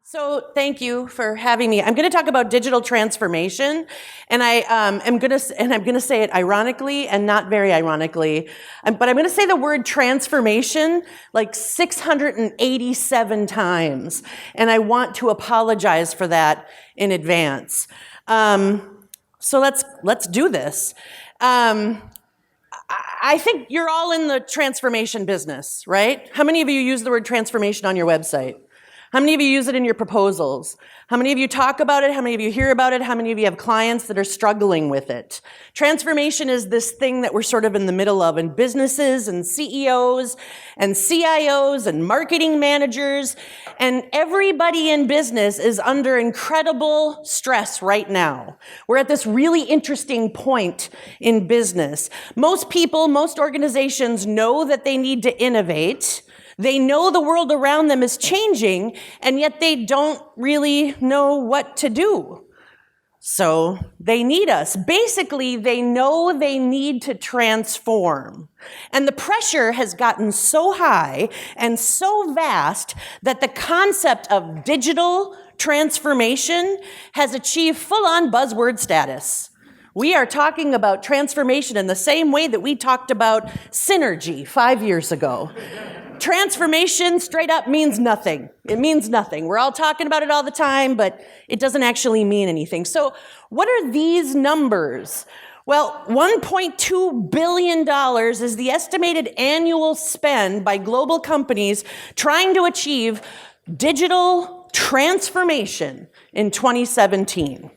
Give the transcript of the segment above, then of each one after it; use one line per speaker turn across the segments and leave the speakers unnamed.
So thank you for having me. I'm going to talk about digital transformation, and I'm going to say it ironically and not very ironically, but I'm going to say the word transformation like 687 times, and I want to apologize for that in advance. So let's do this. I think you're all in the transformation business, right? How many of you use the word transformation on your website? How many of you use it in your proposals? How many of you talk about it? How many of you hear about it? How many of you have clients that are struggling with it? Transformation is this thing that we're sort of in the middle of in businesses and CEOs and CIOs and marketing managers, and everybody in business is under incredible stress right now. We're at this really interesting point in business. Most people, most organizations know that they need to innovate. They know the world around them is changing, and yet they don't really know what to do. So they need us. Basically, they know they need to transform. And the pressure has gotten so high and so vast that the concept of digital transformation has achieved full-on buzzword status. We are talking about transformation in the same way that we talked about synergy 5 years ago. Transformation straight up means nothing. It means nothing. We're all talking about it all the time, but it doesn't actually mean anything. So what are these numbers? Well, $1.2 billion is the estimated annual spend by global companies trying to achieve digital transformation in 2017.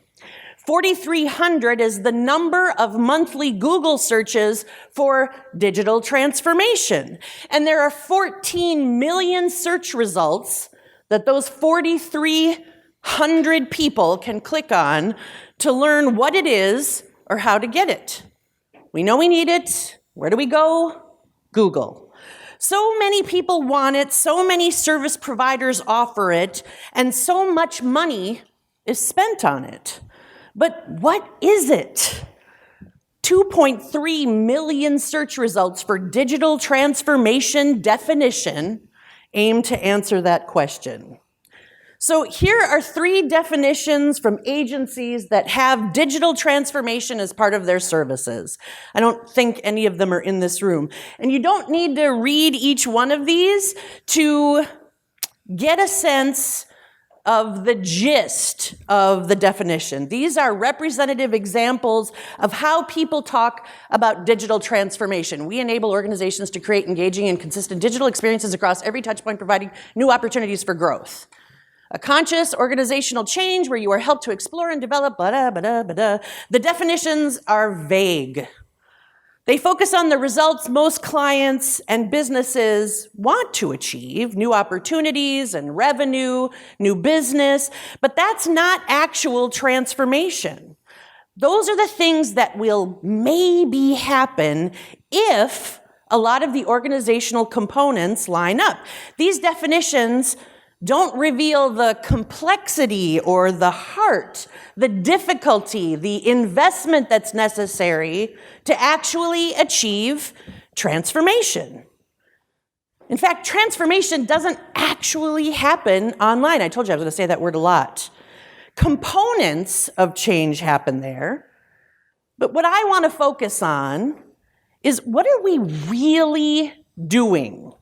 4,300 is the number of monthly Google searches for digital transformation. And there are 14 million search results that those 4,300 people can click on to learn what it is or how to get it. We know we need it. Where do we go? Google. So many people want it, so many service providers offer it, and so much money is spent on it. But what is it? 2.3 million search results for digital transformation definition aim to answer that question. So here are 3 definitions from agencies that have digital transformation as part of their services. I don't think any of them are in this room. And you don't need to read each one of these to get a sense of the gist of the definition. These are representative examples of how people talk about digital transformation. We enable organizations to create engaging and consistent digital experiences across every touch point, providing new opportunities for growth. A conscious organizational change where you are helped to explore and develop, The definitions are vague. They focus on the results most clients and businesses want to achieve, new opportunities and revenue, new business, but that's not actual transformation. Those are the things that will maybe happen if a lot of the organizational components line up. These definitions don't reveal the complexity or the heart, the difficulty, the investment that's necessary to actually achieve transformation. In fact, transformation doesn't actually happen online. I told you I was going to say that word a lot. Components of change happen there, but what I want to focus on is what are we really doing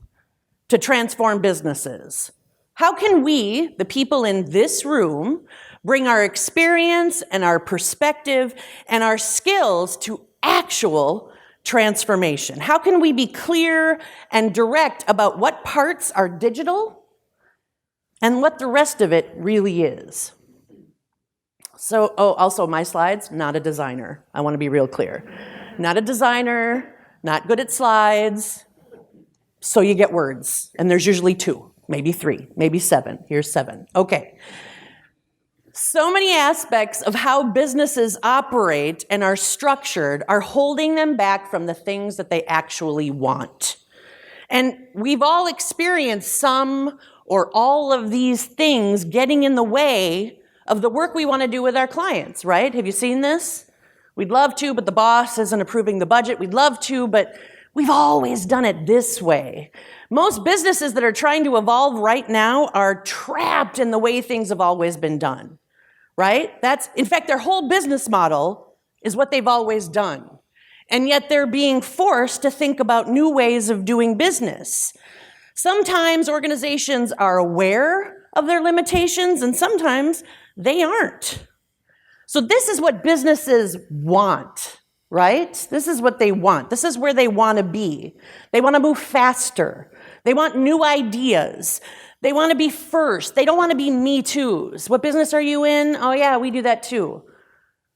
to transform businesses? How can we, the people in this room, bring our experience and our perspective and our skills to actual transformation? How can we be clear and direct about what parts are digital and what the rest of it really is? So, also my slides, not a designer. I want to be real clear. Not a designer, not good at slides, so you get words, and there's usually 2. Maybe 3, maybe 7. Here's 7. Okay. So many aspects of how businesses operate and are structured are holding them back from the things that they actually want. And we've all experienced some or all of these things getting in the way of the work we want to do with our clients, right? Have you seen this? We'd love to, but the boss isn't approving the budget. We'd love to, but we've always done it this way. Most businesses that are trying to evolve right now are trapped in the way things have always been done, right? In fact, their whole business model is what they've always done. And yet they're being forced to think about new ways of doing business. Sometimes organizations are aware of their limitations, and sometimes they aren't. So this is what businesses want, right? This is what they want. This is where they want to be. They want to move faster. They want new ideas. They want to be first. They don't want to be me toos. What business are you in? Oh yeah, we do that too.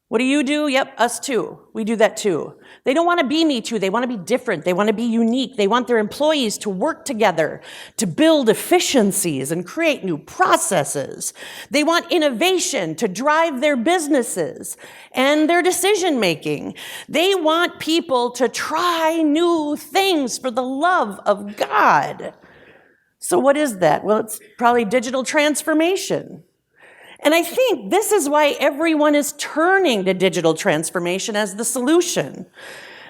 What do you do? Yep, us too. We do that too. They don't want to be me too. They want to be different. They want to be unique. They want their employees to work together to build efficiencies and create new processes. They want innovation to drive their businesses and their decision making. They want people to try new things for the love of God. So what is that? Well, it's probably digital transformation. And I think this is why everyone is turning to digital transformation as the solution.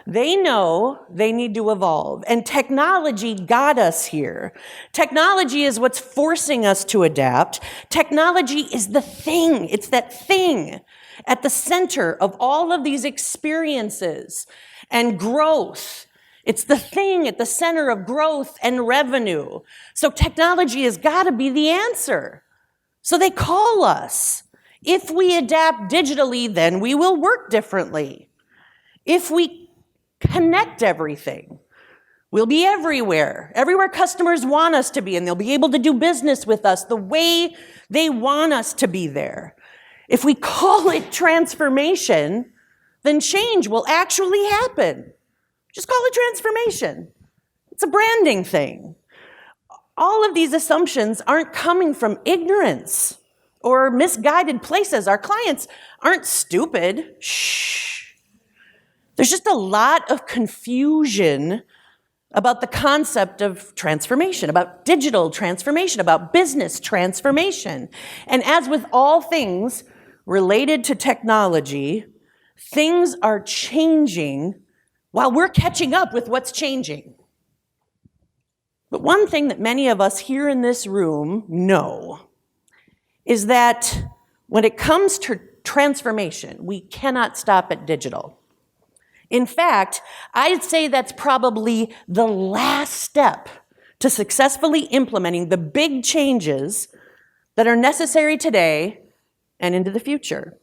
They know they need to evolve, and technology got us here. Technology is what's forcing us to adapt. Technology is the thing. It's that thing at the center of all of these experiences and growth. It's the thing at the center of growth and revenue. So technology has got to be the answer. So they call us. If we adapt digitally, then we will work differently. If we connect everything, we'll be everywhere customers want us to be, and they'll be able to do business with us the way they want us to be there. If we call it transformation, then change will actually happen. Just call it transformation. It's a branding thing. All of these assumptions aren't coming from ignorance or misguided places. Our clients aren't stupid. Shh. There's just a lot of confusion about the concept of transformation, about digital transformation, about business transformation. And as with all things related to technology, things are changing while we're catching up with what's changing. But one thing that many of us here in this room know is that when it comes to transformation, we cannot stop at digital. In fact, I'd say that's probably the last step to successfully implementing the big changes that are necessary today and into the future.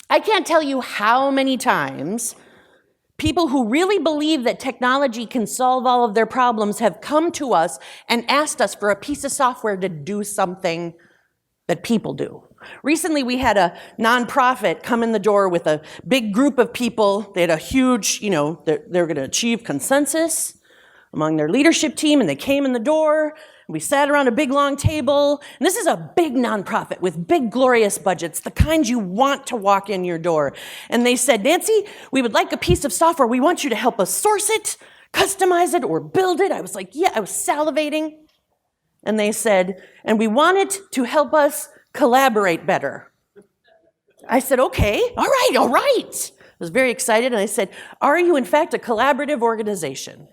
I can't tell you how many times people who really believe that technology can solve all of their problems have come to us and asked us for a piece of software to do something that people do. Recently, we had a nonprofit come in the door with a big group of people. They had a huge, they're going to achieve consensus among their leadership team, and they came in the door. We sat around a big, long table, and this is a big nonprofit with big, glorious budgets, the kind you want to walk in your door. And they said, Nancy, we would like a piece of software. We want you to help us source it, customize it, or build it. I was like, yeah, I was salivating. And they said, and we want it to help us collaborate better. I said, okay, all right. I was very excited, and I said, are you in fact a collaborative organization?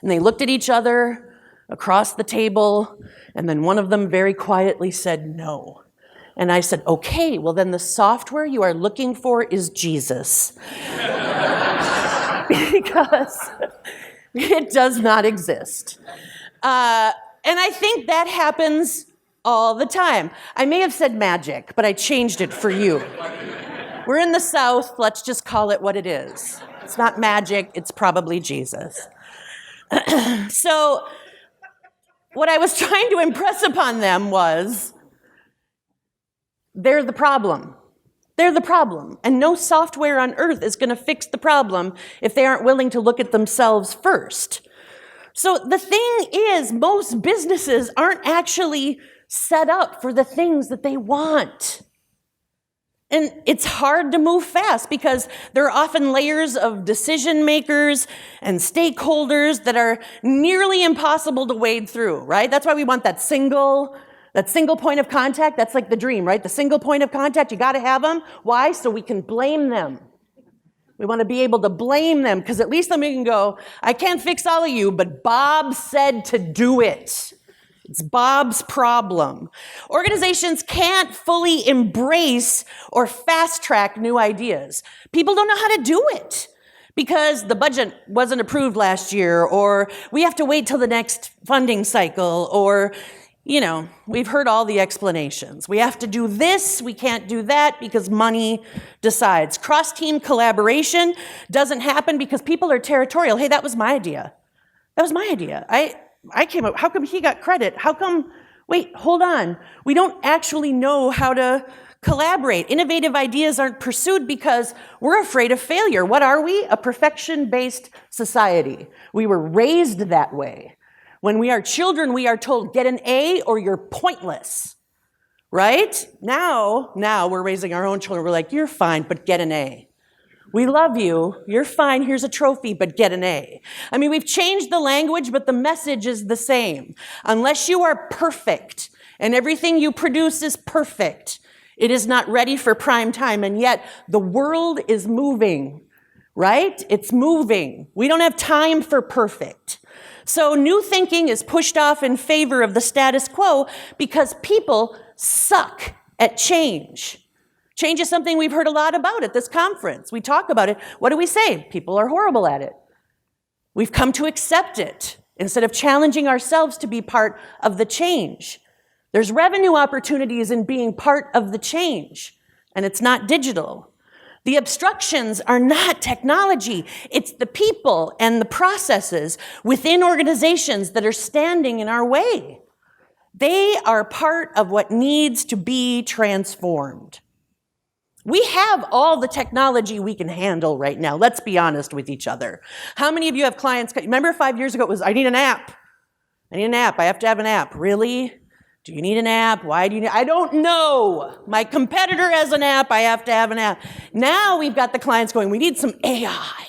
And they looked at each other across the table, and then one of them very quietly said no. And I said, okay, well then the software you are looking for is Jesus. Because it does not exist. And I think that happens all the time. I may have said magic, but I changed it for you. We're in the South, let's just call it what it is. It's not magic, it's probably Jesus. So, what I was trying to impress upon them was, they're the problem. They're the problem. And no software on earth is going to fix the problem if they aren't willing to look at themselves first. So the thing is, most businesses aren't actually set up for the things that they want. And it's hard to move fast because there are often layers of decision makers and stakeholders that are nearly impossible to wade through, right? That's why we want that single point of contact. That's like the dream, right? The single point of contact, you got to have them. Why? So we can blame them. We want to be able to blame them, because at least then we can go, I can't fix all of you, but Bob said to do it. It's Bob's problem. Organizations can't fully embrace or fast track new ideas. People don't know how to do it because the budget wasn't approved last year, or we have to wait till the next funding cycle, or, you know, we've heard all the explanations. We have to do this, we can't do that because money decides. Cross-team collaboration doesn't happen because people are territorial. Hey, that was my idea. That was my idea. I came up, how come he got credit? How come, wait, hold on. We don't actually know how to collaborate. Innovative ideas aren't pursued because we're afraid of failure. What are we? A perfection-based society. We were raised that way. When we are children, we are told, get an A or you're pointless, right? Now we're raising our own children. We're like, you're fine, but get an A. We love you, you're fine, here's a trophy, but get an A. I mean, we've changed the language, but the message is the same. Unless you are perfect and everything you produce is perfect, it is not ready for prime time. And yet the world is moving, right? It's moving. We don't have time for perfect. So new thinking is pushed off in favor of the status quo because people suck at change. Change is something we've heard a lot about at this conference. We talk about it. What do we say? People are horrible at it. We've come to accept it instead of challenging ourselves to be part of the change. There's revenue opportunities in being part of the change, and it's not digital. The obstructions are not technology. It's the people and the processes within organizations that are standing in our way. They are part of what needs to be transformed. We have all the technology we can handle right now. Let's be honest with each other. How many of you have clients? Remember 5 years ago it was, I need an app. I need an app. I have to have an app. Really? Do you need an app? Why do you need? I don't know. My competitor has an app. I have to have an app. Now we've got the clients going, we need some AI.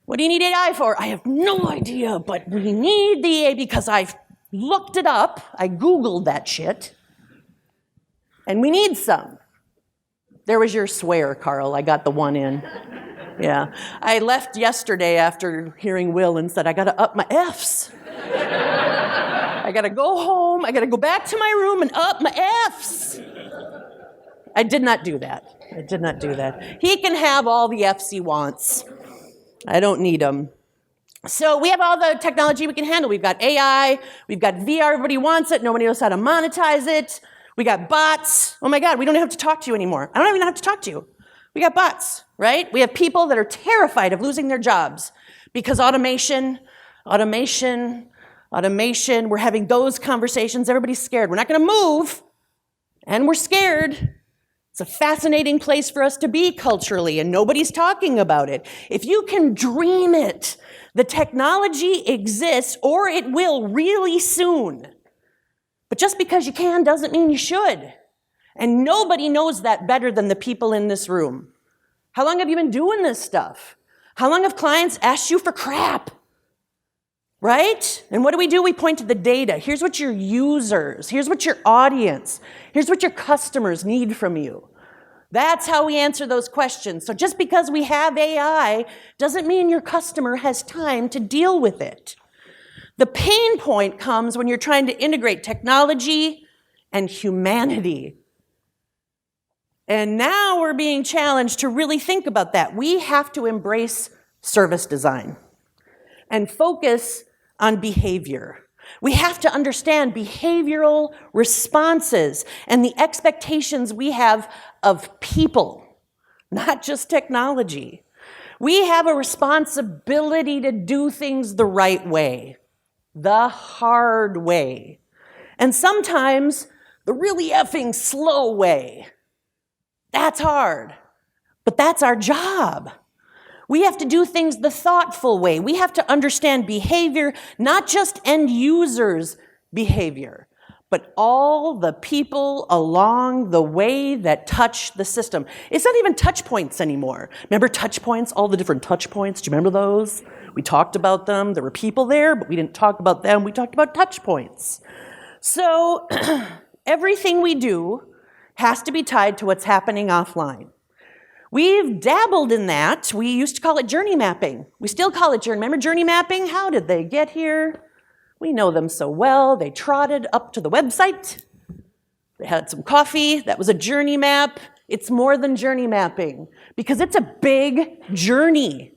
What do you need AI for? I have no idea, but we need the AI because I've looked it up. I Googled that shit. And we need some. There was your swear, Carl. I got the one in. Yeah. I left yesterday after hearing Will and said, I got to up my Fs. I got to go home. I got to go back to my room and up my Fs. I did not do that. I did not do that. He can have all the Fs he wants. I don't need them. So we have all the technology we can handle. We've got AI. We've got VR. Everybody wants it. Nobody knows how to monetize it. We got bots. Oh my God, we don't have to talk to you anymore. I don't even have to talk to you. We got bots, right? We have people that are terrified of losing their jobs because automation, we're having those conversations. Everybody's scared. We're not going to move, and we're scared. It's a fascinating place for us to be culturally, and nobody's talking about it. If you can dream it, the technology exists, or it will really soon. But just because you can doesn't mean you should. And nobody knows that better than the people in this room. How long have you been doing this stuff? How long have clients asked you for crap? Right? And what do? We point to the data. Here's what your users, here's what your audience, here's what your customers need from you. That's how we answer those questions. So just because we have AI doesn't mean your customer has time to deal with it. The pain point comes when you're trying to integrate technology and humanity. And now we're being challenged to really think about that. We have to embrace service design and focus on behavior. We have to understand behavioral responses and the expectations we have of people, not just technology. We have a responsibility to do things the right way. The hard way. And sometimes the really effing slow way. That's hard. But that's our job. We have to do things the thoughtful way. We have to understand behavior, not just end users' behavior, but all the people along the way that touch the system. It's not even touch points anymore. Remember touch points, all the different touch points? Do you remember those? We talked about them. There were people there, but we didn't talk about them. We talked about touch points. So everything we do has to be tied to what's happening offline. We've dabbled in that. We used to call it journey mapping. We still call it journey. Remember journey mapping? How did they get here? We know them so well. They trotted up to the website. They had some coffee. That was a journey map. It's more than journey mapping because it's a big journey.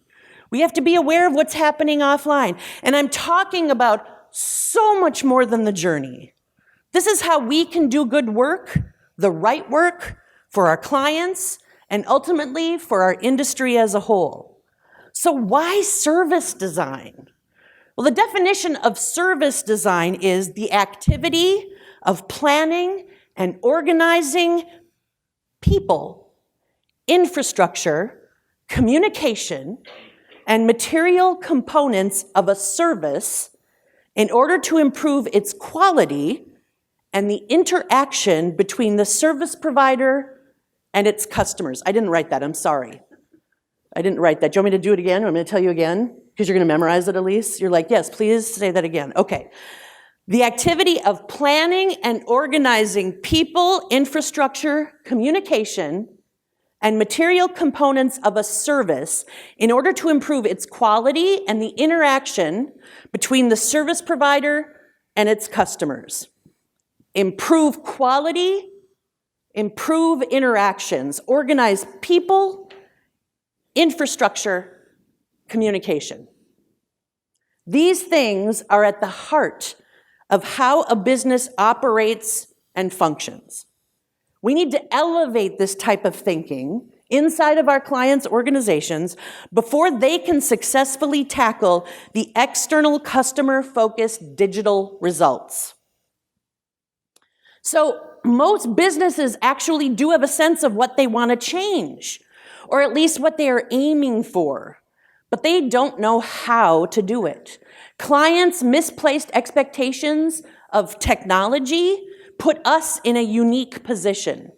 We have to be aware of what's happening offline. And I'm talking about so much more than the journey. This is how we can do good work, the right work for our clients, and ultimately for our industry as a whole. So why service design? Well, the definition of service design is the activity of planning and organizing people, infrastructure, communication, and material components of a service in order to improve its quality and the interaction between the service provider and its customers. I didn't write that, I'm sorry. I didn't write that. Do you want me to do it again? I'm going to tell you again, because you're going to memorize it at least. You're like, yes, please say that again. Okay. The activity of planning and organizing people, infrastructure, communication, and material components of a service in order to improve its quality and the interaction between the service provider and its customers. Improve quality, improve interactions, organize people, infrastructure, communication. These things are at the heart of how a business operates and functions. We need to elevate this type of thinking inside of our clients' organizations before they can successfully tackle the external customer-focused digital results. So most businesses actually do have a sense of what they want to change, or at least what they are aiming for, but they don't know how to do it. Clients' misplaced expectations of technology put us in a unique position.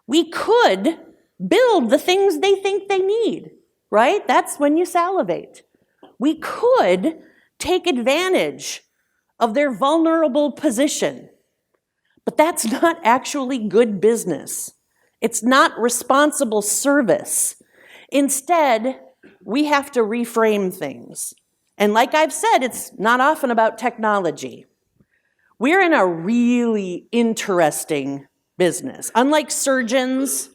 We could build the things they think they need, right? That's when you salivate. We could take advantage of their vulnerable position, but that's not actually good business. It's not responsible service. Instead, we have to reframe things. And like I've said, it's not often about technology. We're in a really interesting business. Unlike surgeons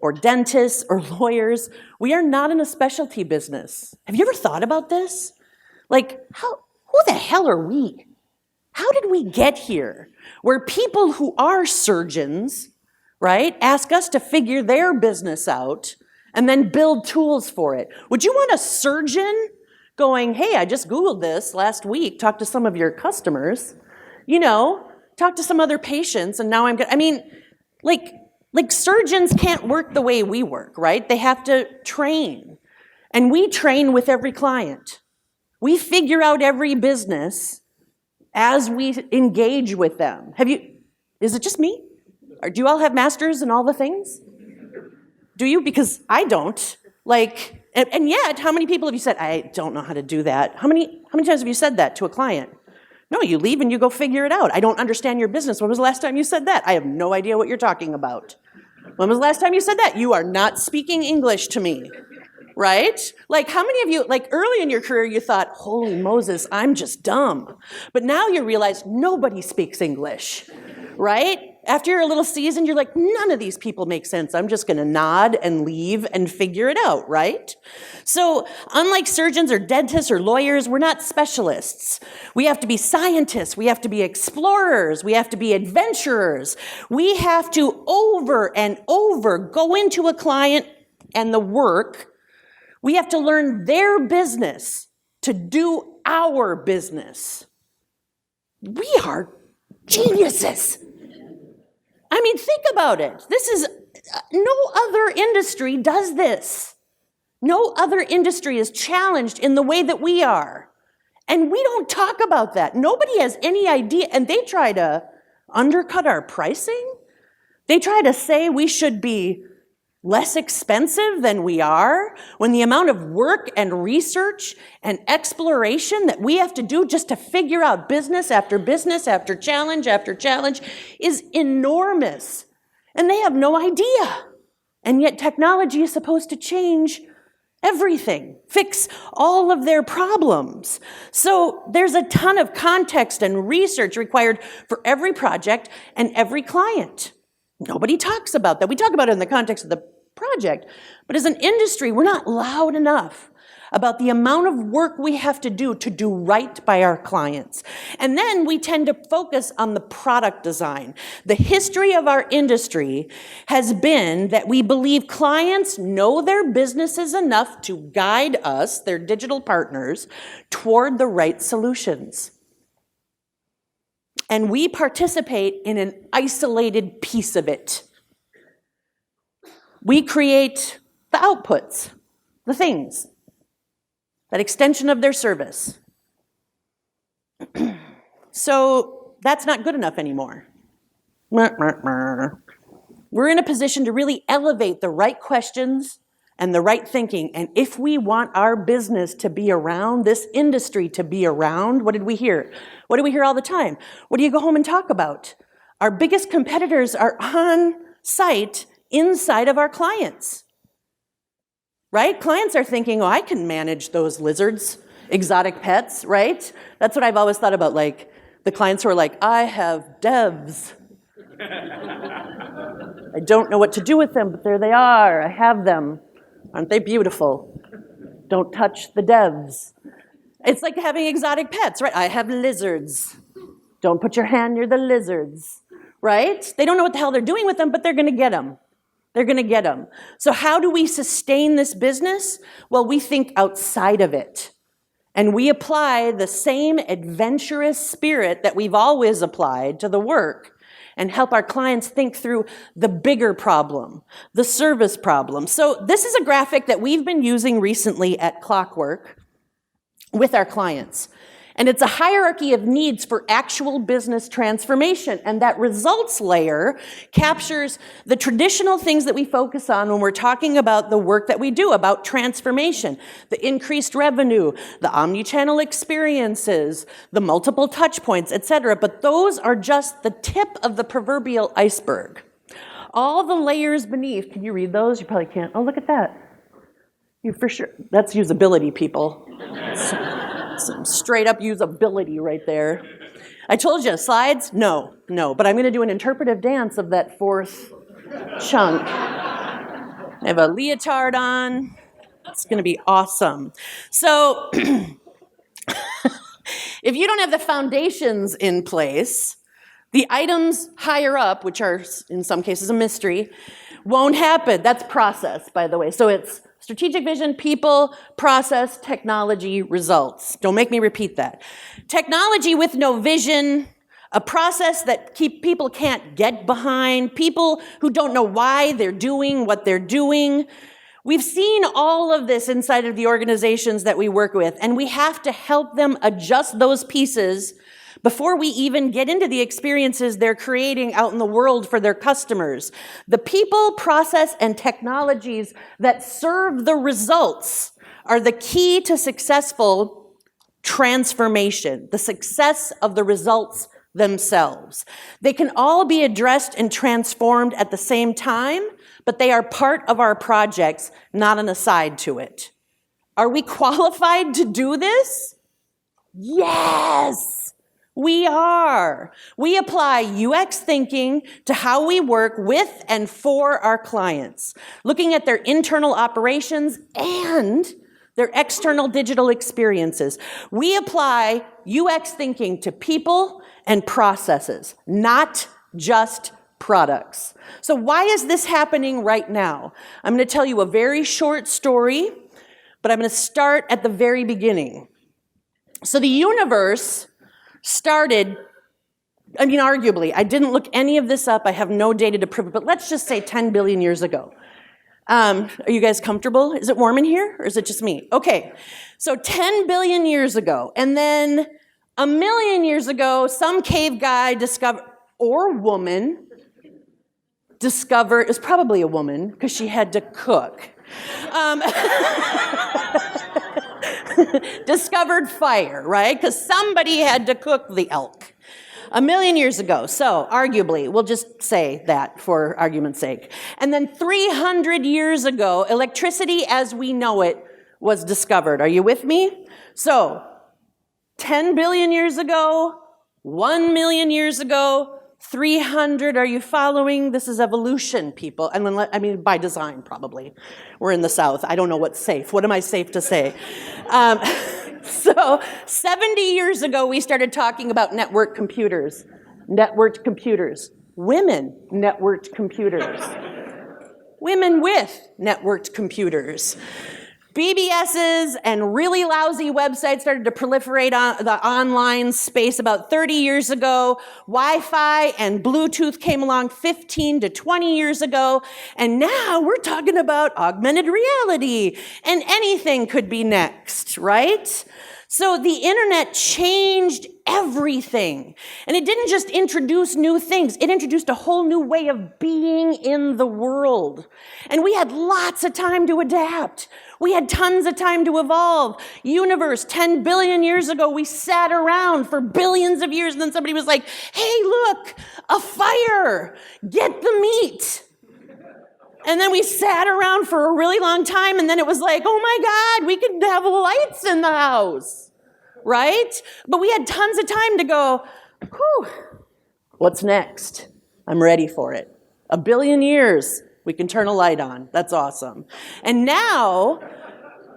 or dentists or lawyers, we are not in a specialty business. Have you ever thought about this? Like, who the hell are we? How did we get here? Where people who are surgeons, right, ask us to figure their business out and then build tools for it. Would you want a surgeon going, hey, I just Googled this last week, talked to some of your customers, talked to some other patients, and now I'm good. I mean, like surgeons can't work the way we work, right? They have to train. And we train with every client. We figure out every business as we engage with them. Is it just me? Or do you all have masters in all the things? Do you? Because I don't. And yet, how many people have you said, I don't know how to do that? How many times have you said that to a client? No, you leave and you go figure it out. I don't understand your business. When was the last time you said that? I have no idea what you're talking about. When was the last time you said that? You are not speaking English to me, right? How many of you, early in your career, you thought, holy Moses, I'm just dumb. But now you realize nobody speaks English, right? After you're a little seasoned, you're like, none of these people make sense. I'm just going to nod and leave and figure it out, right? So unlike surgeons or dentists or lawyers, we're not specialists. We have to be scientists. We have to be explorers. We have to be adventurers. We have to over and over go into a client and the work. We have to learn their business to do our business. We are geniuses. I mean, think about it. No other industry does this. No other industry is challenged in the way that we are. And we don't talk about that. Nobody has any idea. And they try to undercut our pricing. They try to say we should be less expensive than we are, when the amount of work and research and exploration that we have to do just to figure out business after challenge is enormous. And they have no idea. And yet technology is supposed to change everything, fix all of their problems. So there's a ton of context and research required for every project and every client. Nobody talks about that. We talk about it in the context of the project, but as an industry, we're not loud enough about the amount of work we have to do right by our clients. And then we tend to focus on the product design. The history of our industry has been that we believe clients know their businesses enough to guide us, their digital partners, toward the right solutions. And we participate in an isolated piece of it. We create the outputs, the things, that extension of their service. So that's not good enough anymore. We're in a position to really elevate the right questions and the right thinking. And if we want our business to be around, this industry to be around, what did we hear? What do we hear all the time? What do you go home and talk about? Our biggest competitors are on site inside of our clients. Right? Clients are thinking, oh, I can manage those lizards, exotic pets, right? That's what I've always thought about, like, the clients who are like, I have devs. I don't know what to do with them, but there they are. I have them. Aren't they beautiful? Don't touch the devs. It's like having exotic pets, right? I have lizards. Don't put your hand near the lizards, right? They don't know what the hell they're doing with them, but they're going to get them. They're going to get them. So how do we sustain this business? Well, we think outside of it. And we apply the same adventurous spirit that we've always applied to the work and help our clients think through the bigger problem, the service problem. So this is a graphic that we've been using recently at Clockwork with our clients. And it's a hierarchy of needs for actual business transformation. And that results layer captures the traditional things that we focus on when we're talking about the work that we do, about transformation, the increased revenue, the omni-channel experiences, the multiple touch points, et cetera. But those are just the tip of the proverbial iceberg. All the layers beneath, can you read those? You probably can't. Oh, look at that. You for sure, that's usability, people. Some straight up usability right there. I told you, slides? No, but I'm going to do an interpretive dance of that fourth chunk. I have a leotard on. It's going to be awesome. So if you don't have the foundations in place, the items higher up, which are in some cases a mystery, won't happen. That's process, by the way. So it's strategic vision, people, process, technology, results. Don't make me repeat that. Technology with no vision, a process that people can't get behind, people who don't know why they're doing what they're doing. We've seen all of this inside of the organizations that we work with, and we have to help them adjust those pieces before we even get into the experiences they're creating out in the world for their customers. The people, process, and technologies that serve the results are the key to successful transformation, the success of the results themselves. They can all be addressed and transformed at the same time, but they are part of our projects, not an aside to it. Are we qualified to do this? Yes! We are. We apply UX thinking to how we work with and for our clients, looking at their internal operations and their external digital experiences. We apply UX thinking to people and processes, not just products. So why is this happening right now? I'm going to tell you a very short story, but I'm going to start at the very beginning. So the universe started, arguably, I didn't look any of this up, I have no data to prove it, but let's just say 10 billion years ago. Are you guys comfortable? Is it warm in here, or is it just me? Okay, so 10 billion years ago, and then 1 million years ago, some cave guy discovered, or woman, discovered, it was probably a woman, because she had to cook. Discovered fire, right? Because somebody had to cook the elk. 1 million years ago. So arguably, we'll just say that for argument's sake. And then 300 years ago, electricity as we know it was discovered. Are you with me? So 10 billion years ago, 1 million years ago, 300, are you following? This is evolution, people. And then, I mean, by design, probably. We're in the South. I don't know what's safe. What am I safe to say? So 70 years ago, we started talking about networked computers. Networked computers. Women networked computers. Women with networked computers. BBSs and really lousy websites started to proliferate on the online space about 30 years ago. Wi-Fi and Bluetooth came along 15 to 20 years ago. And now we're talking about augmented reality. And anything could be next, right? So the internet changed everything. And it didn't just introduce new things. It introduced a whole new way of being in the world. And we had lots of time to adapt. We had tons of time to evolve. Universe, 10 billion years ago, we sat around for billions of years, and then somebody was like, hey, look, a fire, get the meat. And then we sat around for a really long time, and then it was like, oh my God, we could have lights in the house, right? But we had tons of time to go, whew, what's next? I'm ready for it. 1 billion years. We can turn a light on. That's awesome. And now,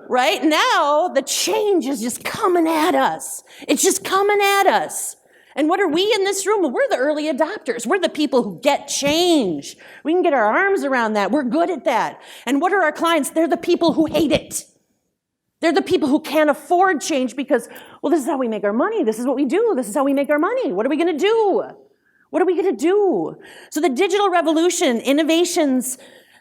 right now, the change is just coming at us. It's just coming at us. And what are we in this room? Well, we're the early adopters. We're the people who get change. We can get our arms around that. We're good at that. And what are our clients? They're the people who hate it. They're the people who can't afford change because, well, this is how we make our money. This is what we do. This is how we make our money. What are we going to do? What are we going to do? So the digital revolution, innovations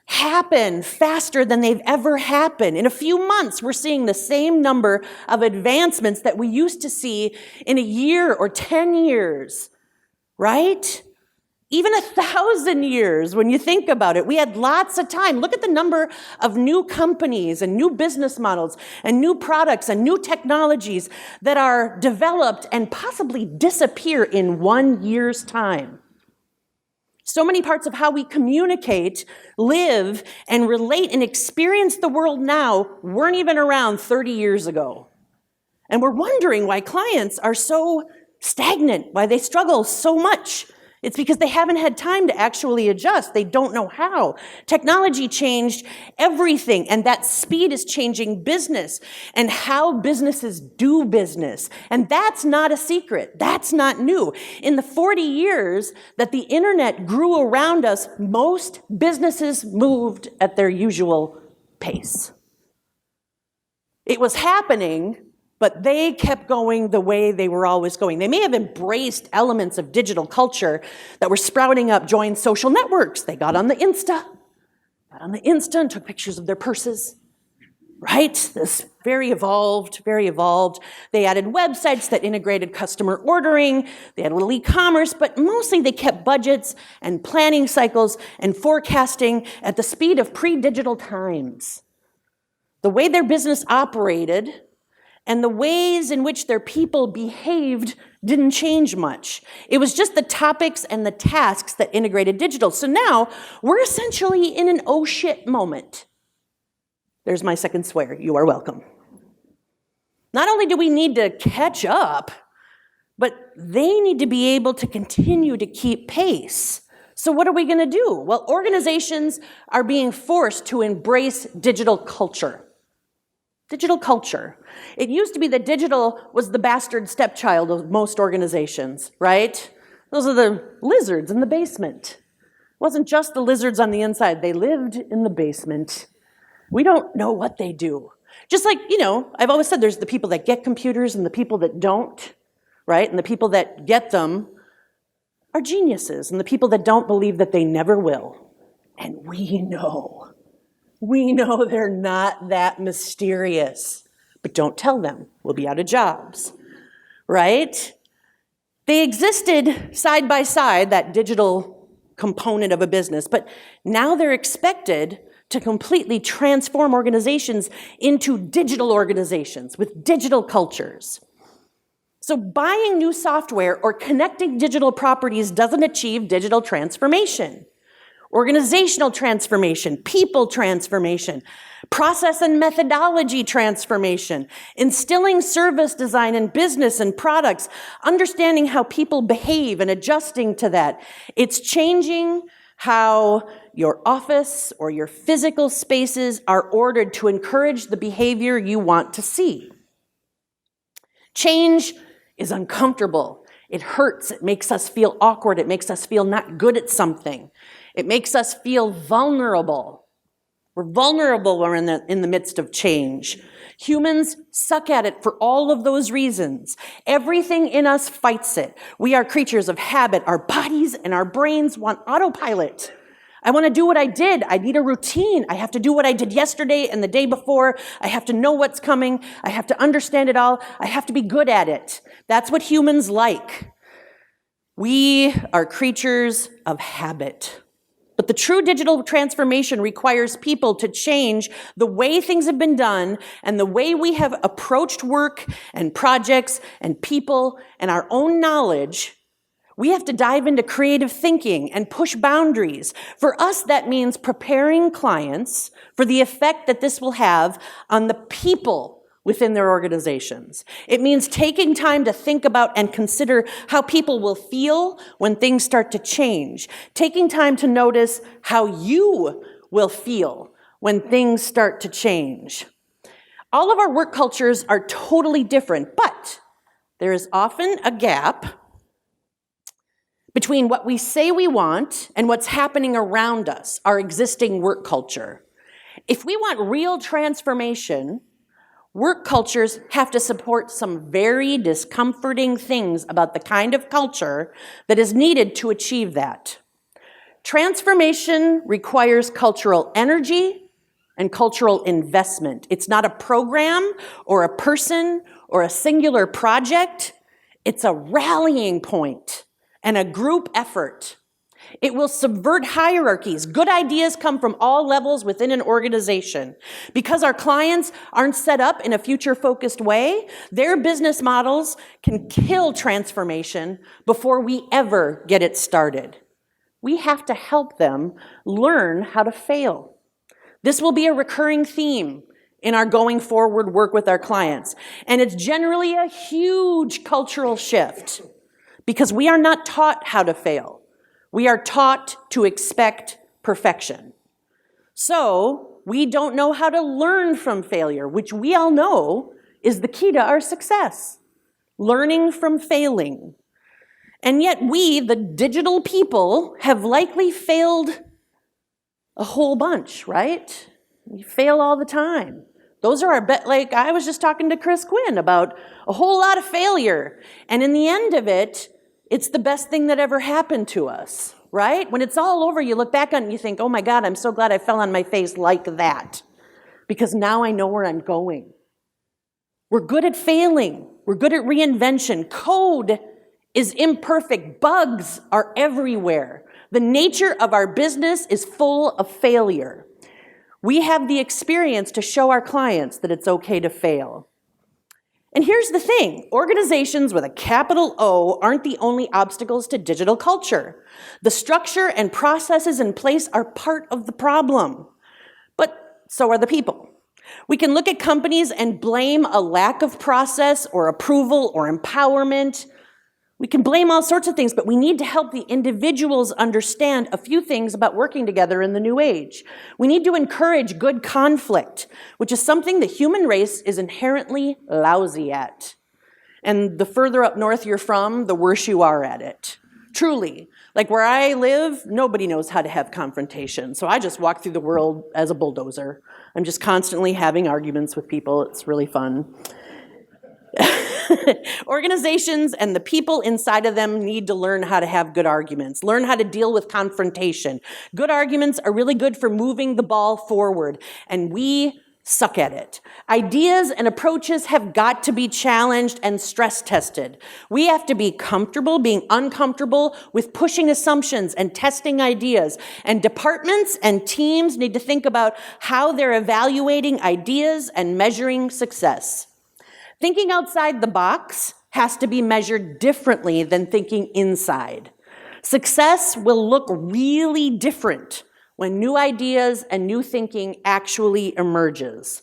happen faster than they've ever happened. In a few months, we're seeing the same number of advancements that we used to see in a year or 10 years, right? Even 1,000 years, when you think about it. We had lots of time. Look at the number of new companies and new business models and new products and new technologies that are developed and possibly disappear in 1 year's time. So many parts of how we communicate, live, and relate and experience the world now weren't even around 30 years ago. And we're wondering why clients are so stagnant, why they struggle so much. It's because they haven't had time to actually adjust. They don't know how. Technology changed everything, and that speed is changing business and how businesses do business. And that's not a secret. That's not new. In the 40 years that the internet grew around us, most businesses moved at their usual pace. It was happening, but they kept going the way they were always going. They may have embraced elements of digital culture that were sprouting up, joined social networks. They got on the Insta and took pictures of their purses, right? This very evolved. They added websites that integrated customer ordering. They had a little e-commerce, but mostly they kept budgets and planning cycles and forecasting at the speed of pre-digital times. The way their business operated and the ways in which their people behaved didn't change much. It was just the topics and the tasks that integrated digital. So now we're essentially in an oh shit moment. There's my second swear. You are welcome. Not only do we need to catch up, but they need to be able to continue to keep pace. So what are we going to do? Well, organizations are being forced to embrace digital culture. Digital culture. It used to be that digital was the bastard stepchild of most organizations, right? Those are the lizards in the basement. It wasn't just the lizards on the inside. They lived in the basement. We don't know what they do. Just like, I've always said there's the people that get computers and the people that don't, right? And the people that get them are geniuses, and the people that don't believe that they never will. And we know they're not that mysterious, but don't tell them. We'll be out of jobs, right? They existed side by side, that digital component of a business, but now they're expected to completely transform organizations into digital organizations with digital cultures. So buying new software or connecting digital properties doesn't achieve digital transformation. Organizational transformation, people transformation, process and methodology transformation, instilling service design in business and products, understanding how people behave and adjusting to that. It's changing how your office or your physical spaces are ordered to encourage the behavior you want to see. Change is uncomfortable. It hurts. It makes us feel awkward. It makes us feel not good at something. It makes us feel vulnerable. We're vulnerable when we're in the midst of change. Humans suck at it for all of those reasons. Everything in us fights it. We are creatures of habit. Our bodies and our brains want autopilot. I want to do what I did. I need a routine. I have to do what I did yesterday and the day before. I have to know what's coming. I have to understand it all. I have to be good at it. That's what humans like. We are creatures of habit. But the true digital transformation requires people to change the way things have been done and the way we have approached work and projects and people and our own knowledge. We have to dive into creative thinking and push boundaries. For us, that means preparing clients for the effect that this will have on the people within their organizations. It means taking time to think about and consider how people will feel when things start to change. Taking time to notice how you will feel when things start to change. All of our work cultures are totally different, but there is often a gap between what we say we want and what's happening around us, our existing work culture. If we want real transformation, work cultures have to support some very discomforting things about the kind of culture that is needed to achieve that. Transformation requires cultural energy and cultural investment. It's not a program or a person or a singular project. It's a rallying point and a group effort. It will subvert hierarchies. Good ideas come from all levels within an organization. Because our clients aren't set up in a future-focused way, their business models can kill transformation before we ever get it started. We have to help them learn how to fail. This will be a recurring theme in our going forward work with our clients. And it's generally a huge cultural shift because we are not taught how to fail. We are taught to expect perfection. So we don't know how to learn from failure, which we all know is the key to our success. Learning from failing. And yet we, the digital people, have likely failed a whole bunch, right? We fail all the time. Those are our like I was just talking to Chris Quinn about a whole lot of failure. And in the end of it, it's the best thing that ever happened to us, right? When it's all over, you look back on it and you think, oh my God, I'm so glad I fell on my face like that. Because now I know where I'm going. We're good at failing. We're good at reinvention. Code is imperfect. Bugs are everywhere. The nature of our business is full of failure. We have the experience to show our clients that it's okay to fail. And here's the thing, organizations with a capital O aren't the only obstacles to digital culture. The structure and processes in place are part of the problem, but so are the people. We can look at companies and blame a lack of process or approval or empowerment. We can blame all sorts of things, but we need to help the individuals understand a few things about working together in the new age. We need to encourage good conflict, which is something the human race is inherently lousy at. And the further up north you're from, the worse you are at it. Truly. Like where I live, nobody knows how to have confrontation. So I just walk through the world as a bulldozer. I'm just constantly having arguments with people. It's really fun. Organizations and the people inside of them need to learn how to have good arguments, learn how to deal with confrontation. Good arguments are really good for moving the ball forward, and we suck at it. Ideas and approaches have got to be challenged and stress tested. We have to be comfortable being uncomfortable with pushing assumptions and testing ideas. And departments and teams need to think about how they're evaluating ideas and measuring success. Thinking outside the box has to be measured differently than thinking inside. Success will look really different when new ideas and new thinking actually emerges.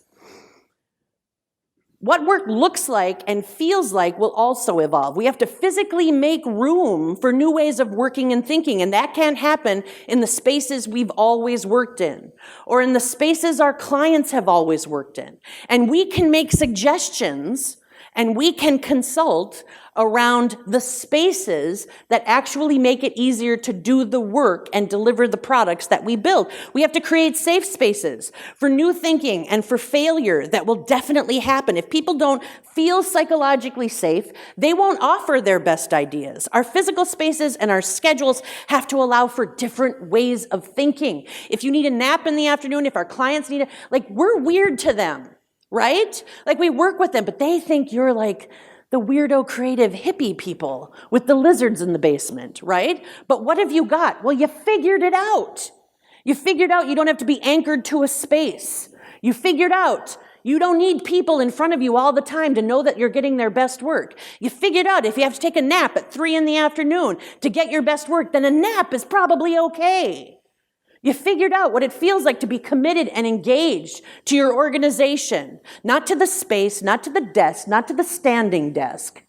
What work looks like and feels like will also evolve. We have to physically make room for new ways of working and thinking, and that can't happen in the spaces we've always worked in, or in the spaces our clients have always worked in. And we can make suggestions, and we can consult around the spaces that actually make it easier to do the work and deliver the products that we build. We have to create safe spaces for new thinking and for failure that will definitely happen. If people don't feel psychologically safe, they won't offer their best ideas. Our physical spaces and our schedules have to allow for different ways of thinking. If you need a nap in the afternoon, if our clients need we're weird to them, right? Like, we work with them, but they think you're like the weirdo creative hippie people with the lizards in the basement, right? But what have you got? Well, you figured it out. You figured out you don't have to be anchored to a space. You figured out you don't need people in front of you all the time to know that you're getting their best work. You figured out if you have to take a nap at 3 p.m. to get your best work, then a nap is probably okay. You figured out what it feels like to be committed and engaged to your organization, not to the space, not to the desk, not to the standing desk,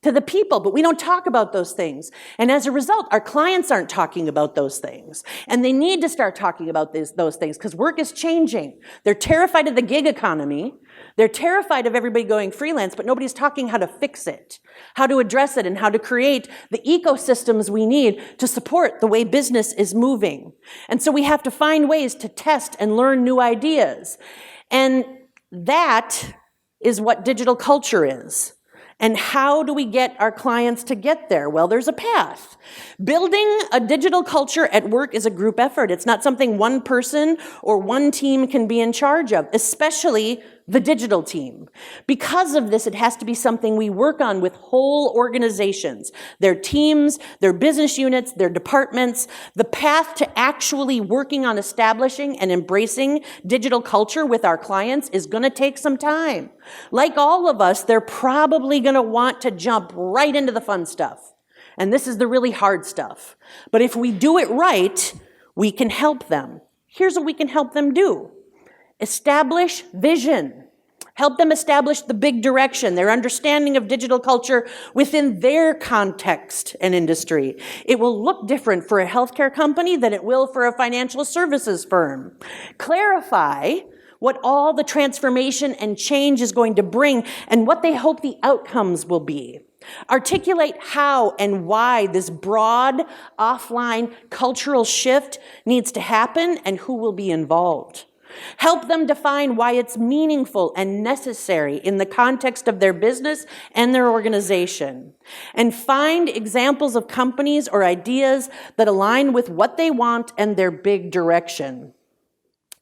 to the people, but we don't talk about those things. And as a result, our clients aren't talking about those things. And they need to start talking about those things because work is changing. They're terrified of the gig economy. They're terrified of everybody going freelance, but nobody's talking how to fix it, how to address it, and how to create the ecosystems we need to support the way business is moving. And so we have to find ways to test and learn new ideas. And that is what digital culture is. And how do we get our clients to get there? Well, there's a path. Building a digital culture at work is a group effort. It's not something one person or one team can be in charge of, especially the digital team. Because of this, it has to be something we work on with whole organizations, their teams, their business units, their departments. The path to actually working on establishing and embracing digital culture with our clients is going to take some time. Like all of us, they're probably going to want to jump right into the fun stuff. And this is the really hard stuff. But if we do it right, we can help them. Here's what we can help them do. Establish vision. Help them establish the big direction, their understanding of digital culture within their context and industry. It will look different for a healthcare company than it will for a financial services firm. Clarify what all the transformation and change is going to bring and what they hope the outcomes will be. Articulate how and why this broad, offline cultural shift needs to happen and who will be involved. Help them define why it's meaningful and necessary in the context of their business and their organization. And find examples of companies or ideas that align with what they want and their big direction.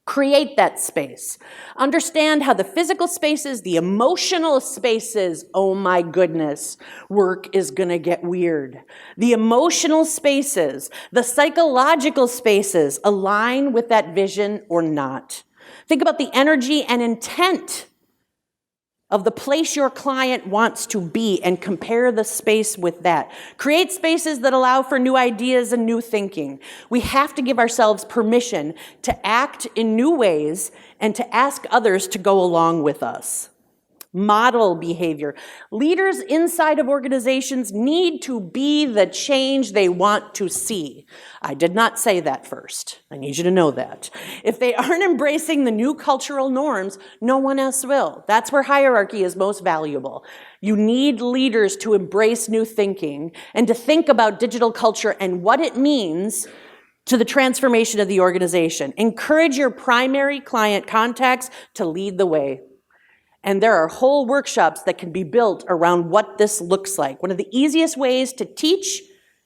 Create that space. Understand how the physical spaces, the emotional spaces, oh my goodness, work is going to get weird. The emotional spaces, the psychological spaces align with that vision or not. Think about the energy and intent of the place your client wants to be and compare the space with that. Create spaces that allow for new ideas and new thinking. We have to give ourselves permission to act in new ways and to ask others to go along with us. Model behavior. Leaders inside of organizations need to be the change they want to see. I did not say that first. I need you to know that. If they aren't embracing the new cultural norms, no one else will. That's where hierarchy is most valuable. You need leaders to embrace new thinking and to think about digital culture and what it means to the transformation of the organization. Encourage your primary client contacts to lead the way. And there are whole workshops that can be built around what this looks like. One of the easiest ways to teach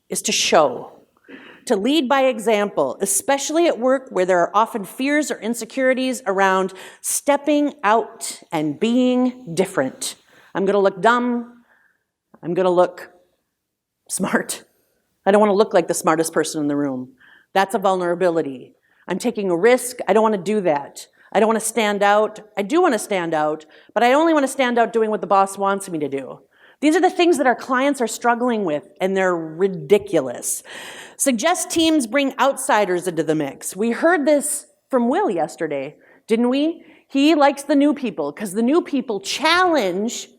is to show, to lead by example, especially at work where there are often fears or insecurities around stepping out and being different. I'm going to look dumb. I'm going to look smart. I don't want to look like the smartest person in the room. That's a vulnerability. I'm taking a risk. I don't want to do that. I don't want to stand out. I do want to stand out, but I only want to stand out doing what the boss wants me to do. These are the things that our clients are struggling with, and they're ridiculous. Suggest teams bring outsiders into the mix. We heard this from Will yesterday, didn't we? He likes the new people because the new people challenge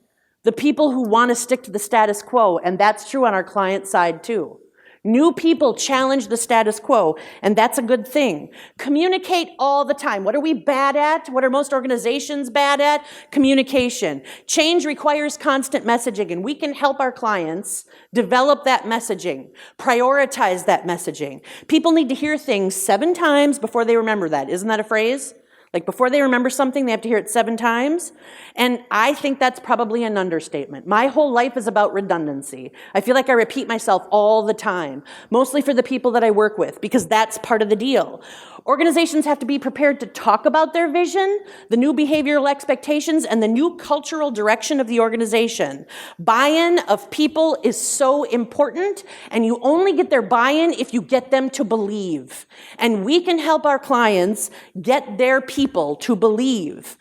the people who want to stick to the status quo, and that's true on our client side too. New people challenge the status quo, and that's a good thing. Communicate all the time. What are we bad at? What are most organizations bad at? Communication. Change requires constant messaging, and we can help our clients develop that messaging, prioritize that messaging. People need to hear things 7 times before they remember that. Isn't that a phrase? Like before they remember something, they have to hear it 7 times. And I think that's probably an understatement. My whole life is about redundancy. I feel like I repeat myself all the time, mostly for the people that I work with, because that's part of the deal. Organizations have to be prepared to talk about their vision, the new behavioral expectations, and the new cultural direction of the organization. Buy-in of people is so important, and you only get their buy-in if you get them to believe. And we can help our clients get their people to believe.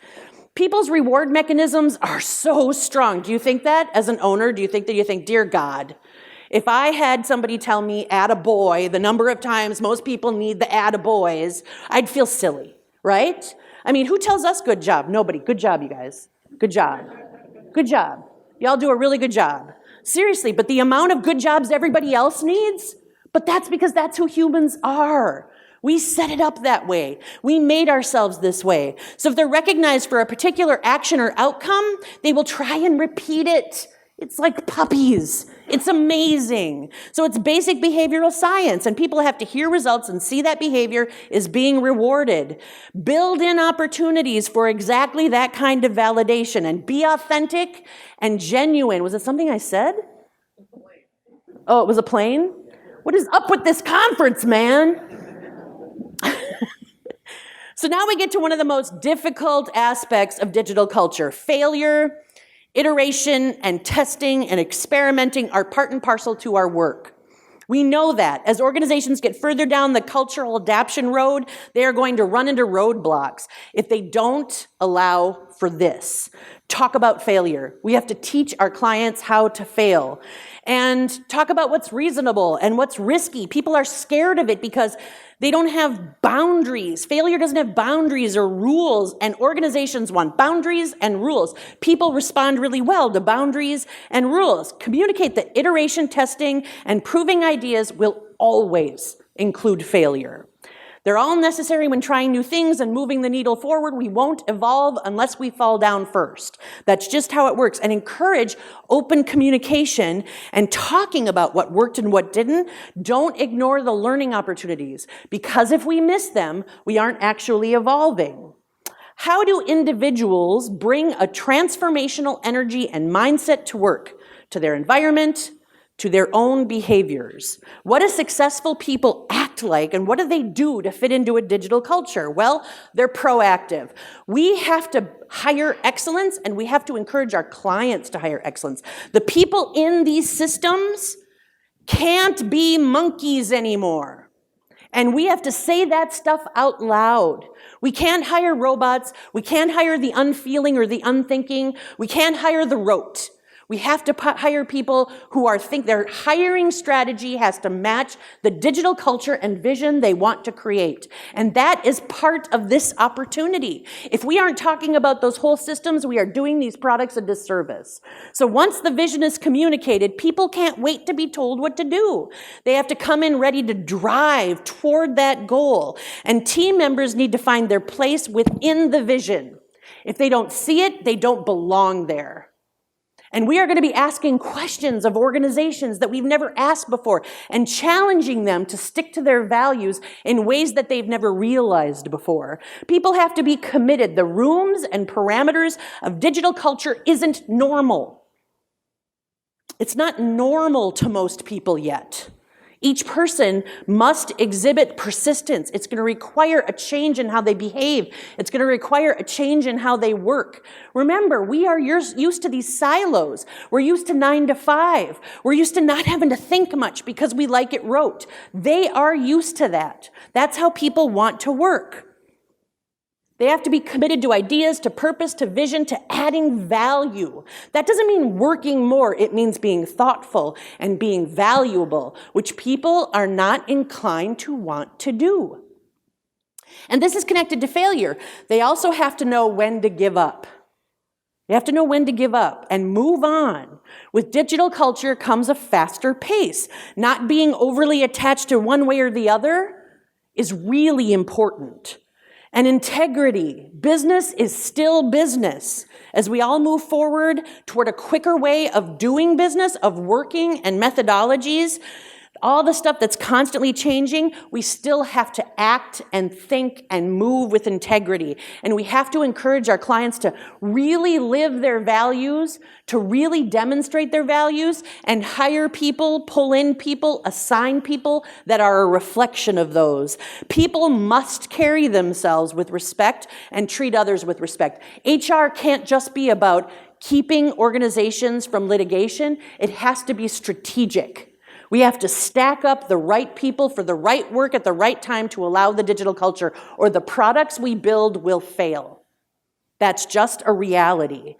People's reward mechanisms are so strong. Do you think that as an owner? Do you think that you think, dear God, if I had somebody tell me attaboy the number of times most people need the attaboys, I'd feel silly, right? I mean, who tells us good job? Nobody. Good job, you guys. Good job. Good job. Y'all do a really good job. Seriously, but the amount of good jobs everybody else needs, but that's because that's who humans are. We set it up that way. We made ourselves this way. So if they're recognized for a particular action or outcome, they will try and repeat it. It's like puppies. It's amazing. So it's basic behavioral science, and people have to hear results and see that behavior is being rewarded. Build in opportunities for exactly that kind of validation and be authentic and genuine. Was it something I said? Oh, it was a plane? What is up with this conference, man? So now we get to one of the most difficult aspects of digital culture. Failure, iteration, and testing and experimenting are part and parcel to our work. We know that. As organizations get further down the cultural adaptation road, they are going to run into roadblocks if they don't allow for this. Talk about failure. We have to teach our clients how to fail. And talk about what's reasonable and what's risky. People are scared of it because they don't have boundaries. Failure doesn't have boundaries or rules, and organizations want boundaries and rules. People respond really well to boundaries and rules. Communicate that iteration, testing, and proving ideas will always include failure. They're all necessary when trying new things and moving the needle forward. We won't evolve unless we fall down first. That's just how it works. And encourage open communication and talking about what worked and what didn't. Don't ignore the learning opportunities, because if we miss them, we aren't actually evolving. How do individuals bring a transformational energy and mindset to work, to their environment, to their own behaviors? What do successful people act like, and what do they do to fit into a digital culture? Well, they're proactive. We have to hire excellence, and we have to encourage our clients to hire excellence. The people in these systems can't be monkeys anymore. And we have to say that stuff out loud. We can't hire robots. We can't hire the unfeeling or the unthinking. We can't hire the rote. We have to hire people who their hiring strategy has to match the digital culture and vision they want to create. And that is part of this opportunity. If we aren't talking about those whole systems, we are doing these products a disservice. So once the vision is communicated, people can't wait to be told what to do. They have to come in ready to drive toward that goal. And team members need to find their place within the vision. If they don't see it, they don't belong there. And we are going to be asking questions of organizations that we've never asked before and challenging them to stick to their values in ways that they've never realized before. People have to be committed. The rooms and parameters of digital culture isn't normal. It's not normal to most people yet. Each person must exhibit persistence. It's going to require a change in how they behave. It's going to require a change in how they work. Remember, we are used to these silos. We're used to 9 to 5. We're used to not having to think much because we like it rote. They are used to that. That's how people want to work. They have to be committed to ideas, to purpose, to vision, to adding value. That doesn't mean working more. It means being thoughtful and being valuable, which people are not inclined to want to do. And this is connected to failure. They also have to know when to give up. They have to know when to give up and move on. With digital culture comes a faster pace. Not being overly attached to one way or the other is really important. And integrity. Business is still business. As we all move forward toward a quicker way of doing business, of working and methodologies, all the stuff that's constantly changing, we still have to act and think and move with integrity. And we have to encourage our clients to really live their values, to really demonstrate their values, and hire people, pull in people, assign people that are a reflection of those. People must carry themselves with respect and treat others with respect. HR can't just be about keeping organizations from litigation. It has to be strategic. We have to stack up the right people for the right work at the right time to allow the digital culture, or the products we build will fail. That's just a reality.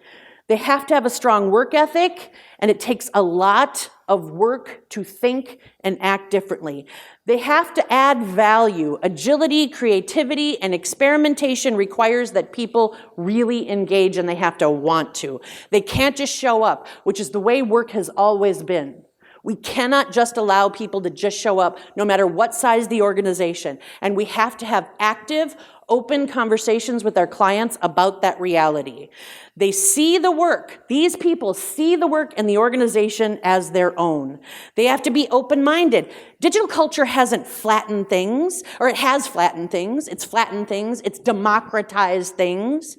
They have to have a strong work ethic, and it takes a lot of work to think and act differently. They have to add value. Agility, creativity, and experimentation requires that people really engage, and they have to want to. They can't just show up, which is the way work has always been. We cannot just allow people to just show up no matter what size the organization. And we have to have active, open conversations with our clients about that reality. They see the work. These people see the work and the organization as their own. They have to be open-minded. Digital culture hasn't flattened things, or it has flattened things. It's flattened things. It's democratized things.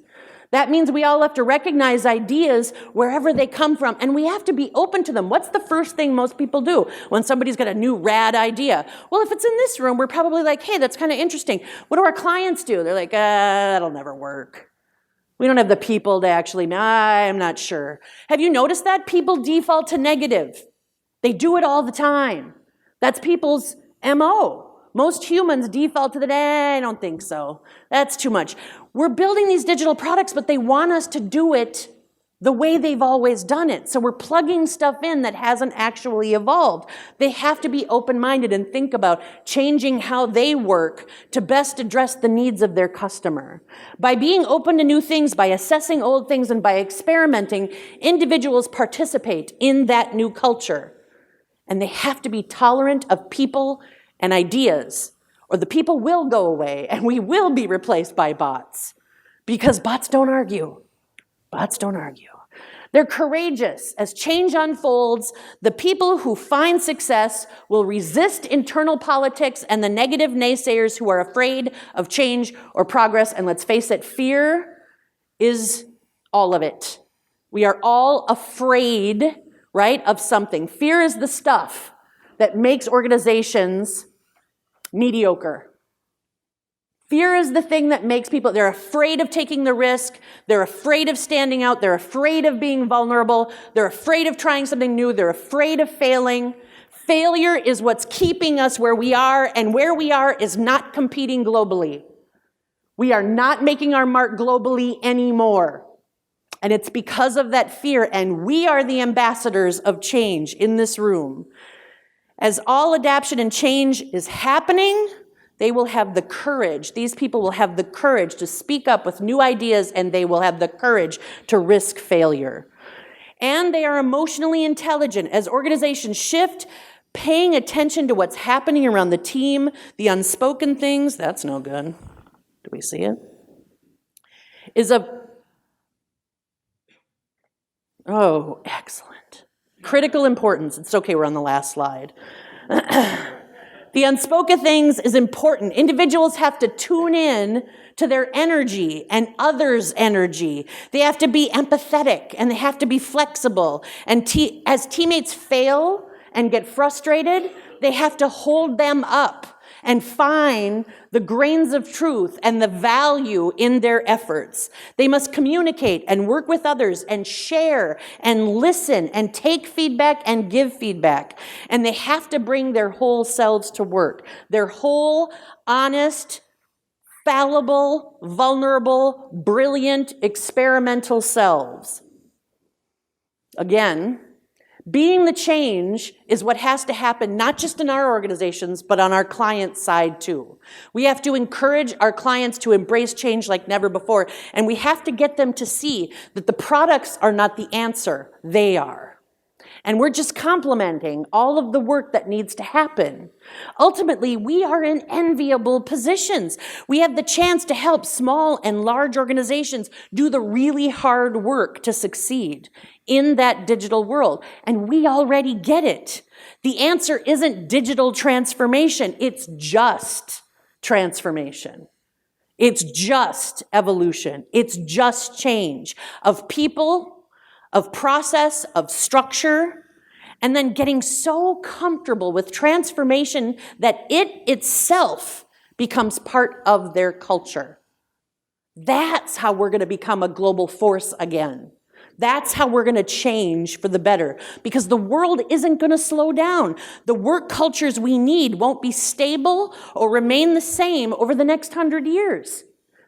That means we all have to recognize ideas wherever they come from, and we have to be open to them. What's the first thing most people do when somebody's got a new rad idea? Well, if it's in this room, we're probably like, hey, that's kind of interesting. What do our clients do? They're like, that'll never work. We don't have the people to actually, I'm not sure. Have you noticed that? People default to negative. They do it all the time. That's people's MO. Most humans default to the, I don't think so. That's too much. We're building these digital products, but they want us to do it the way they've always done it. So we're plugging stuff in that hasn't actually evolved. They have to be open-minded and think about changing how they work to best address the needs of their customer. By being open to new things, by assessing old things, and by experimenting, individuals participate in that new culture. And they have to be tolerant of people and ideas, or the people will go away and we will be replaced by bots, because bots don't argue. Bots don't argue. They're courageous. As change unfolds, the people who find success will resist internal politics and the negative naysayers who are afraid of change or progress. And let's face it, fear is all of it. We are all afraid, right, of something. Fear is the stuff that makes organizations mediocre. Fear is the thing that makes people, they're afraid of taking the risk, they're afraid of standing out, they're afraid of being vulnerable, they're afraid of trying something new, they're afraid of failing. Failure is what's keeping us where we are, and where we are is not competing globally. We are not making our mark globally anymore. And it's because of that fear, and we are the ambassadors of change in this room. As all adaptation and change is happening, they will have the courage, these people will have the courage to speak up with new ideas, and they will have the courage to risk failure. And they are emotionally intelligent. As organizations shift, paying attention to what's happening around the team, the unspoken things, that's no good. Do we see it? Is excellent. Critical importance. It's okay, we're on the last slide. The unspoken things is important. Individuals have to tune in to their energy and others' energy. They have to be empathetic and they have to be flexible. And as teammates fail and get frustrated, they have to hold them up and find the grains of truth and the value in their efforts. They must communicate and work with others and share and listen and take feedback and give feedback. And they have to bring their whole selves to work. Their whole, honest, fallible, vulnerable, brilliant, experimental selves. Again, being the change is what has to happen, not just in our organizations, but on our client side too. We have to encourage our clients to embrace change like never before, and we have to get them to see that the products are not the answer, they are. And we're just complementing all of the work that needs to happen. Ultimately, we are in enviable positions. We have the chance to help small and large organizations do the really hard work to succeed in that digital world. And we already get it. The answer isn't digital transformation, it's just transformation. It's just evolution. It's just change of people, of process, of structure, and then getting so comfortable with transformation that it itself becomes part of their culture. That's how we're going to become a global force again. That's how we're going to change for the better, because the world isn't going to slow down. The work cultures we need won't be stable or remain the same over the next 100 years.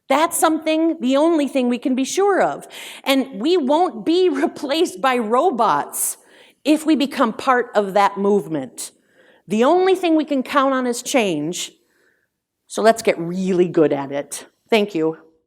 That's something, the only thing we can be sure of. And we won't be replaced by robots if we become part of that movement. The only thing we can count on is change. So let's get really good at it. Thank you.